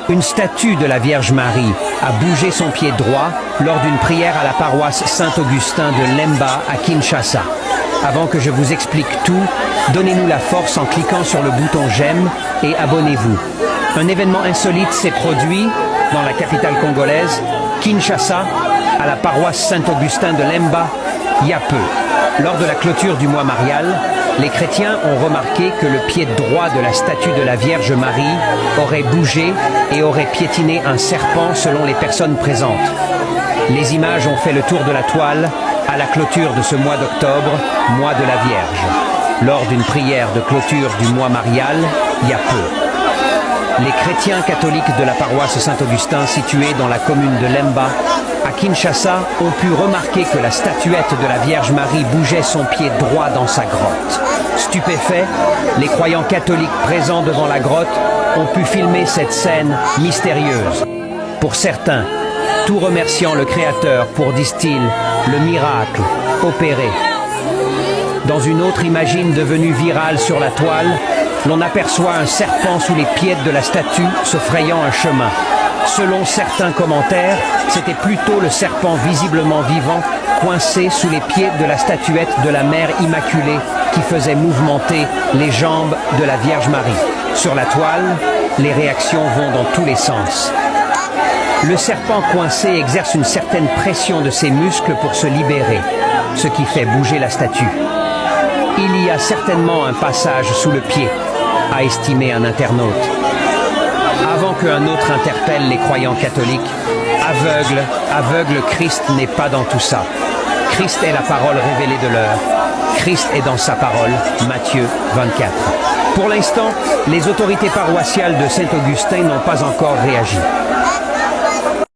Une statue de la Vierge Marie a bougé son pied droit lors d'une prière à la paroisse Saint-Augustin de Lemba à Kinshasa. Avant que je vous explique tout, donnez-nous la force en cliquant sur le bouton j'aime et abonnez-vous. Un événement insolite s'est produit dans la capitale congolaise, Kinshasa, à la paroisse Saint-Augustin de Lemba, il y a peu. Lors de la clôture du mois marial, les chrétiens ont remarqué que le pied droit de la statue de la Vierge Marie aurait bougé et aurait piétiné un serpent selon les personnes présentes. Les images ont fait le tour de la toile à la clôture de ce mois d'octobre, mois de la Vierge, lors d'une prière de clôture du mois marial, il y a peu. Les chrétiens catholiques de la paroisse Saint-Augustin située dans la commune de Lemba, à Kinshasa, ont pu remarquer que la statuette de la Vierge Marie bougeait son pied droit dans sa grotte. Stupéfaits, les croyants catholiques présents devant la grotte ont pu filmer cette scène mystérieuse. Pour certains, tout remerciant le Créateur pour, disent-ils, le miracle opéré. Dans une autre imagine devenue virale sur la toile, l'on aperçoit un serpent sous les pieds de la statue se frayant un chemin. Selon certains commentaires, c'était plutôt le serpent visiblement vivant, coincé sous les pieds de la statuette de la Mère Immaculée qui faisait mouvementer les jambes de la Vierge Marie. Sur la toile, les réactions vont dans tous les sens. Le serpent coincé exerce une certaine pression de ses muscles pour se libérer, ce qui fait bouger la statue. Il y a certainement un passage sous le pied, a estimé un internaute. Avant qu'un autre interpelle les croyants catholiques, aveugle, Christ n'est pas dans tout ça. Christ est la parole révélée de l'heure. Christ est dans sa parole, Matthieu 24. Pour l'instant, les autorités paroissiales de Saint-Augustin n'ont pas encore réagi.